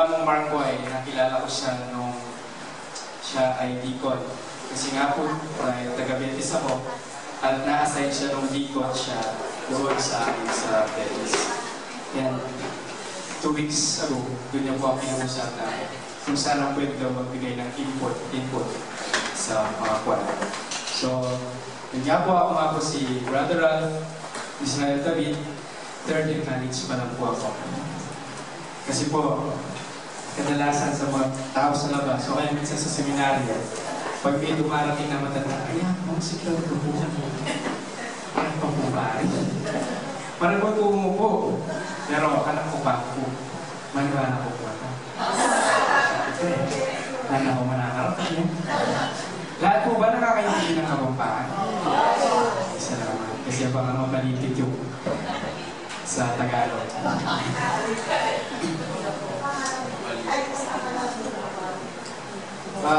among Marco ay nakilala ko siya nung siya ay deacon. Kasi nga po, taga-Betis ako at na-assign siya nung deacon siya doon sa amin sa Betis. Yan, 2 weeks ago, doon niya po ako pinag-usap na kung saan ang pwede daw magbigay ng input sa mga kwan. So, yun nga po ako si Brother Ralph, Israel David, third in knowledge pa lang po ako. Kasi po, kadalasan sa mga tao sa labas, so kaya minsan sa seminaryo, pag may dumarating na matanda, ayan, si Claude po po. Parang pa po pari. Parang po umupo. Pero anak ko pa po. Maniwala ko po ako. Anak ko manakarap niyo. Lahat po ba nakakaintindi ng kapampaan? Isa naman. Kasi baka mapalitit yung sa Tagalog.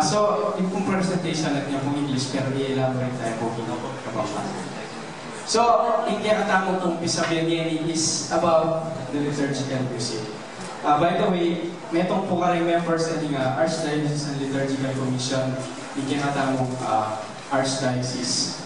So, yung pong presentation natin yung pong English, pero i-elaborate tayo po kapampaan. So, hindi katamo pong Pisabianiani is about the liturgical music. By the way, may itong po karing members ng Archdiocese and Liturgical Commission, hindi katamo Archdiocese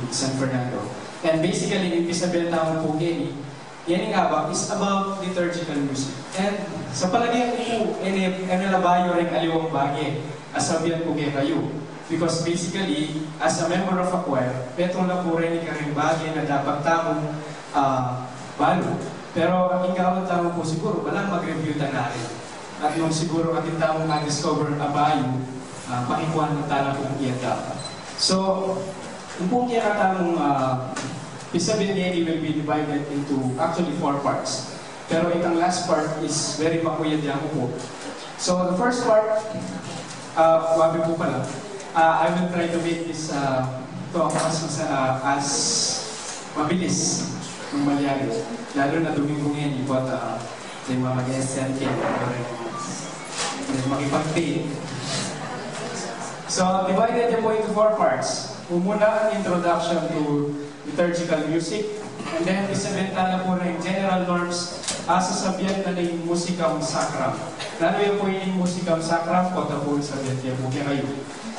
San Fernando. And basically, yung Pisabianiani po gini, yan nga ba, is about liturgical music. And sa palagay ko po, enelabayo rin aliwang bagay, asabihan po kayo. Because basically, as a member of a choir, petong na po rin ikaring bagay na dapat tamong balo. Pero ang ingawang tamo po siguro, walang mag-review na rin. At nung siguro ating tamong na-discover abayo, pakikuhan ng tala pong iyata. So, yung pong tamong Pisabianiani will be divided into actually 4 parts. Pero itong last part is very makuyad yan po. So, the first part, wabi po pala. I will try to make this as mabilis ng Malyari. Lalo na Domingo ngayon, ipot yung mga mag-SNK makipag-pay. So, divided yung po into 4 parts. Umuna ang introduction to liturgical music, and then isabenta na po na yung general norms sasabihan na yung musikam sacram. Lalo yung po yung musikam sacram, kota po isabihan niya po kayo.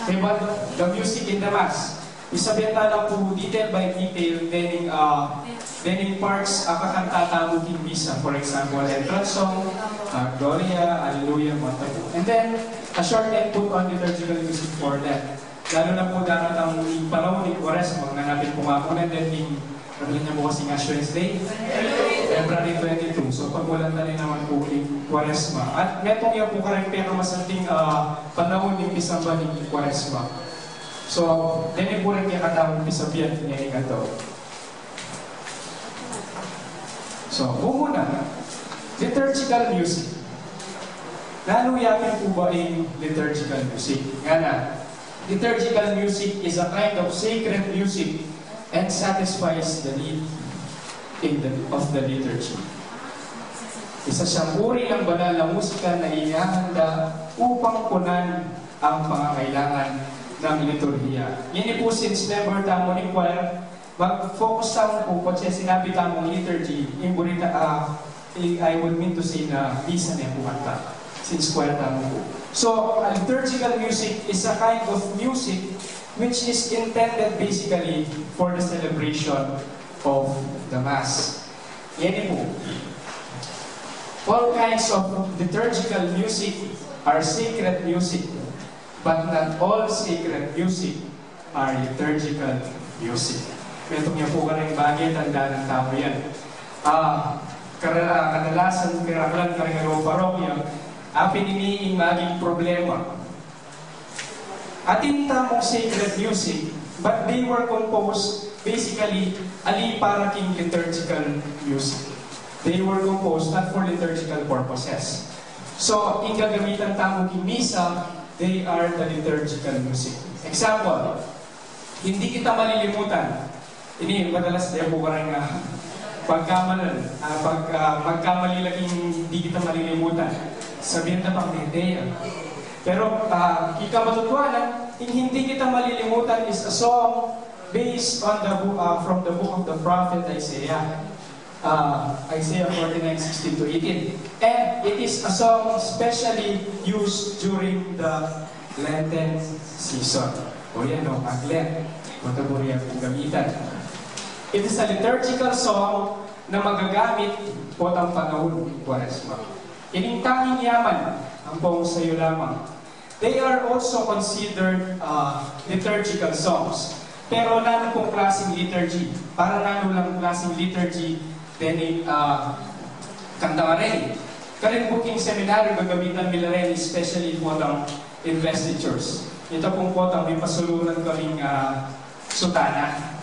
But the music in the Mass, isabenta na po detail by detail, then in parts, kakanta mo king misa. For example, entrance song, Gloria, Alleluia, Montagu. And then, a short input on liturgical music for that. Lalo na po dapat ang panahon ni Quaresma, nanapin po nga po na then yung niya po kasing Assurance Day, February 22. So pagmulan na rin naman po yung Quaresma. At metong yan po karang pinakamasanting panahon ng Pisamba ng Quaresma. So, then po rin kaya katawang Pisabian niya yung ito. So, muna, liturgical music. Lalo yakin po ba yung liturgical music? Nga na, liturgical music is a kind of sacred music and satisfies the need of the liturgy. Isa siyang uri ng banal na musika na inihahanda upang punan ang pangangailangan ng liturhiya. Yan po since member tamo ni choir, mag-focus tamo po kasi sinabi tamong liturgy, I would mean to say na misa na po kanta. Since choir tamo po. So, liturgical music is a kind of music which is intended basically for the celebration of the Mass. Yan po. All kinds of liturgical music are sacred music, but not all sacred music are liturgical music. Ito niya po ka rin bagay, tanda ng tao yan. Kadalasan, karaklan ka rin ng parokya, pininiing maging problema. Atin tamong sacred music, but they were composed basically ali para king liturgical music. They were composed not for liturgical purposes. So, in gagamitan tamong king misa, they are the liturgical music. Example, hindi kita malilimutan. Ini madalas tayo po parang pagkamali laging hindi kita malilimutan. Sabihin na pang hindi. Pero kita matutuwanan, hindi kita malilimutan is a song based on from the book of the prophet Isaiah. Isaiah 49:16 to 18. And it is a song specially used during the Lenten season. O yan o, Mag-Lent. Kategori ang gamitan. It is a liturgical song na magagamit po ang panahon ng Kwaresma. Ining tanging yaman ang buong sayo lamang. They are also considered liturgical songs. Pero nano pong klaseng liturgy. Para nano lang klaseng liturgy, then kanta nga rin. Karin booking seminary, gagamitan nila rin, especially po ng investitures. Ito pong po may pasulunan kaming sutana.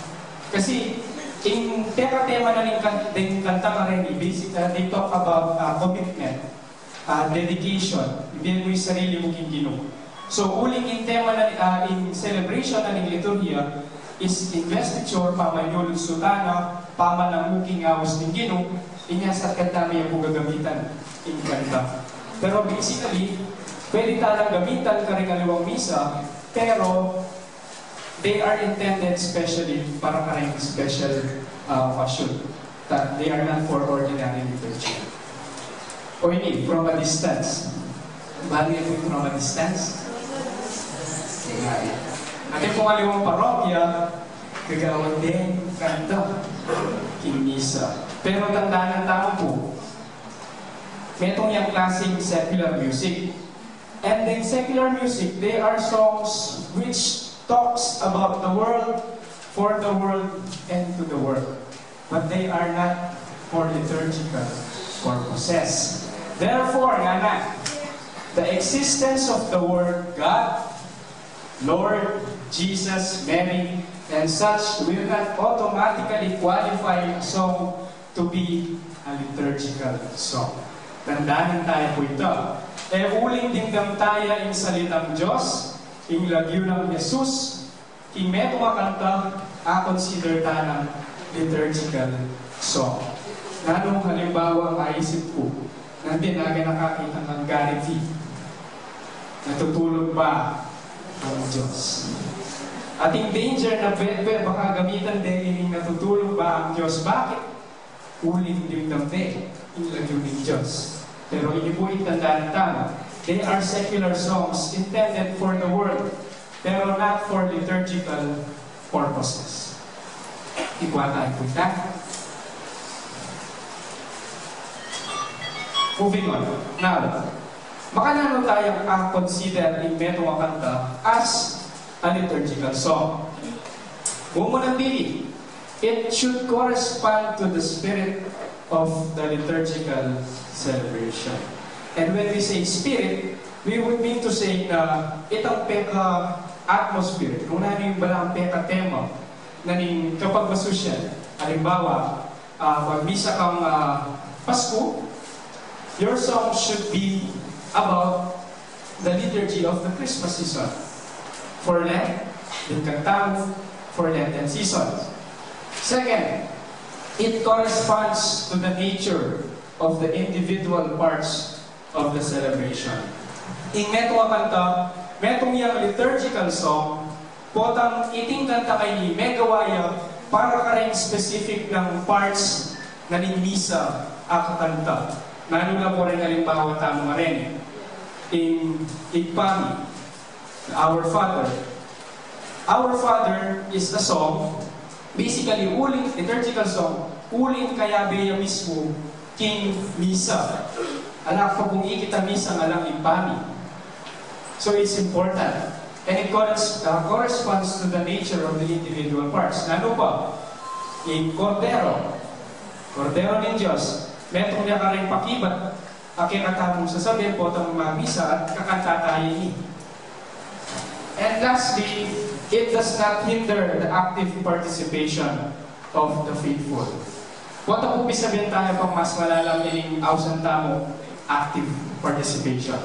Kasi, yung tema na ng kanta nga rin, they talk about commitment, dedication, ibigay mo yung sarili mo king Ginoo. So, uling yung tema na in celebration na ng liturgia is investiture, pamayulog sutana, pamananguking awas ng Ginoo, inya sa kanta may ang gagamitan in kanta. Pero basically, pwede talang gamitan ka rin kaliwang misa, pero they are intended specially para ka rin special fashion. That they are not for ordinary liturgy. O ini, from a distance. Bali ito yung from a distance? At yung pangaliwang parokya, gagawin din kanta, kinisa. Pero tandaan ng tao po, metong yung klaseng secular music. And in secular music, they are songs which talks about the world, for the world, and to the world. But they are not for liturgical purposes. Therefore, the existence of the Word God, Lord, Jesus, Mary, and such will not automatically qualify a song to be a liturgical song. Tandaan tayo po ito. Uling dingdam tayo in salitang Diyos, in lagyo ng Jesus, in meto makanta, consider ta ng liturgical song. Nanong halimbawa maisip ko, nandun nakakita ng Gary V. Natutulog ba ang Diyos? Ating danger na baka gamitan din yung natutulog ba ang Diyos? Bakit? Uling dingdam din, in lagyo ng Diyos. Pero hindi po itandaan tama. They are secular songs intended for the world, pero not for liturgical purposes. Ikuha po ita. Moving on. Now, makanano tayong consider in meto kanta as a liturgical song. Bumunang dili, it should correspond to the spirit of the liturgical celebration. And when we say spirit, we would mean to say na itang peka atmosphere, kung na yung balang peka tema, na ning kapag masusyan, halimbawa, pag misa kang Pasko, your song should be about the liturgy of the Christmas season. For Lent, yung kantang for Lenten season. Second, it corresponds to the nature of the individual parts of the celebration. In metong kanta, metong yung liturgical song, potang iting kanta kay megawaya para ka rin specific ng parts na misa akakanta. Nanula po rin halimbawa tamo nga rin. In Igpami, Our Father. Our Father is a song, basically uling liturgical song, uling kaya beya mismo king misa. Anak pa kung ikita misa nga lang Igpami. So it's important. And it corresponds to the nature of the individual parts. Ano pa? In Cordero. Cordero ng Diyos. Metong niya ka rin pakibat. Akikatamong sasabihin po itong misa at kakantatayin ni. And lastly, it does not hinder the active participation of the faithful. What ang sabihin tayo pang mas malalam ining ausan tamo? Active participation.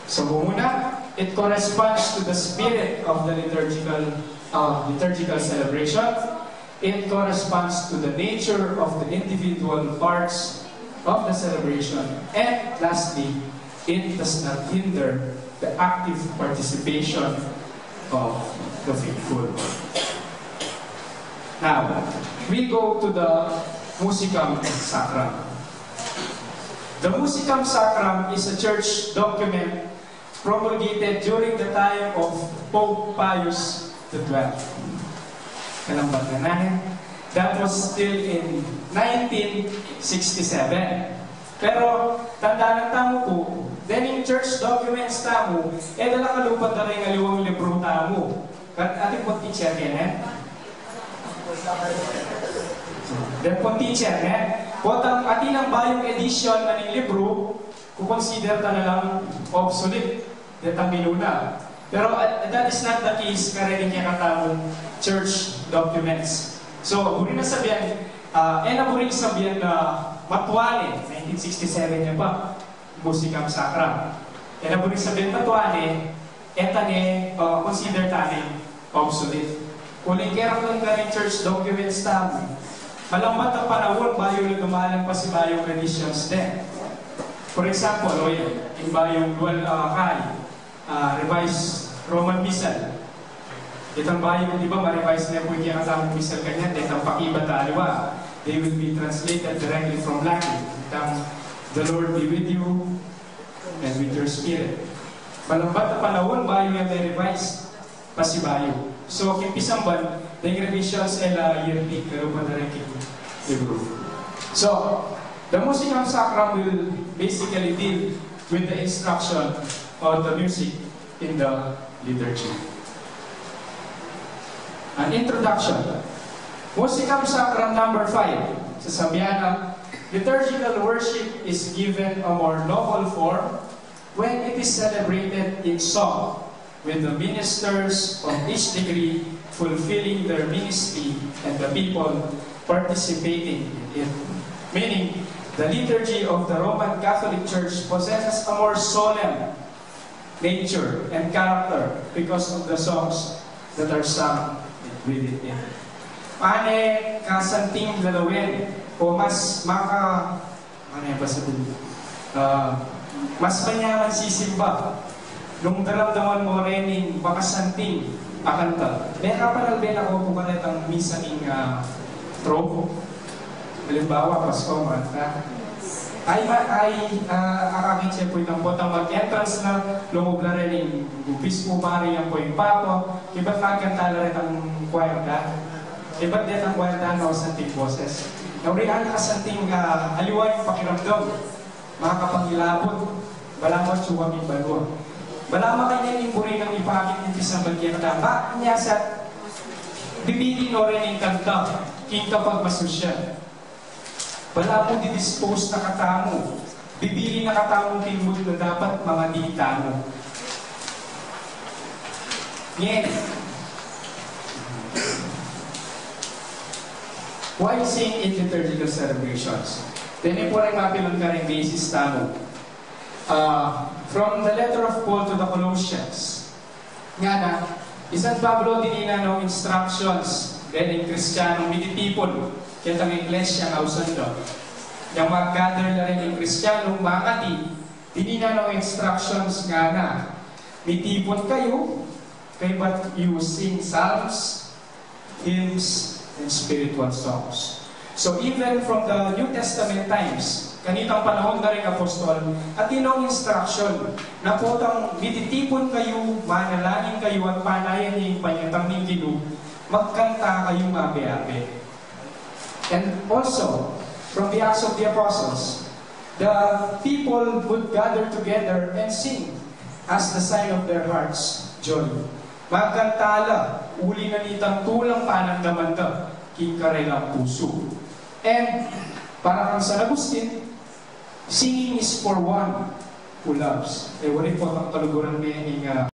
So muna, it corresponds to the spirit of the liturgical celebration. It corresponds to the nature of the individual parts of the celebration. And lastly, it does not hinder the active participation of the faithful. Now, we go to the Musicam Sacram. The Musicam Sacram is a church document promulgated during the time of Pope Pius XII. Kalambat na natin. That was still in 1967. Pero, tanda ng tamo po, then in church documents tamo, dala kalupad na rin aliwang libro tamo. At ating po teacher yan, then po teacher yan, potang atin ang bayong edition na ng libro, kukonsider ta na lang obsolete, detang minuna. Pero that is not the case kaya niya katamong church documents. So, burin na sabihan, burin sabihan na Matuane, 1967 niya pa, Musicam Sacram. Burin sabihan Matuane, consider tani obsolete. Kung nagkira lang ka rin church documents tamo, malambat ang panahon, bayo na dumalang pa si bayong editions din. For example, yung bayong dual revised Roman Missal. Itang bayong, di ba, ma-revise na po yung kasamang Missal kanya, itang pakiba taliwa. They will be translated directly from Latin. Itang, the Lord be with you and with your spirit. Malambat ang panahon, bayo yung revise pa si bayo. So, kimpisang ban, the revisions yearly, pero pa na rin libro. So, the Musicam Sacram will basically deal with the instruction of the music in the liturgy. An introduction. Musicam Sacram number 5. Sasabihan na, liturgical worship is given a more noble form when it is celebrated in song, with the ministers of each degree fulfilling their ministry and the people participating in it. Meaning, the liturgy of the Roman Catholic Church possesses a more solemn nature and character because of the songs that are sung with it in. Ane kasanting lalawin o mas mas manyaman sisimba nung daramdaman mo rin yung makasanting akanta. May kapalagben ako kung kanit ang misaning tropo. Halimbawa, Pasko, Manta. Akakin siya po yung potang mag-entrance na lumog na rin yung Bispo Mari yan po yung Papa. Iba't magkanta na rin ang choir na. Iba't din ang choir na santing boses. Naurihan kasanting aliwa yung pakiramdam. Makakapangilabot. Balamot suwang yung balwa. Balama kayo yung burin ng ipakit ng isang bagyan na ba niya sa bibigin o rin yung kanta king kapag masusya. Bala mo didispose na katamo. Bibili na katamong tilmod na dapat mga ditamo. Ngayon, why sing in liturgical celebrations? Then po rin mapilon ka rin basis tamo. From the letter of Paul to the Colossians, nga na, San Pablo dinina no instructions then in Kristiyanong mititipon kaya ang iglesia nga usan do. Yung mag-gather na rin yung Kristiyanong makati, dinina no instructions nga na, mitipon kayo, kay but you sing psalms, hymns, and spiritual songs. So even from the New Testament times, kanitang panahon na rin apostol, at inong instruction na potang mititipon kayo, manalangin kayo at panayan niya yung panyatang ninggino, magkanta kayo mabe-abe. And also, from the Acts of the Apostles, the people would gather together and sing as the sign of their hearts, joy. Magkantala, uli na nitang tulang panagdaman da, kingkarelang puso. And, para kang San Agustin, singing is for one who loves. Wala po ang kaluguran niya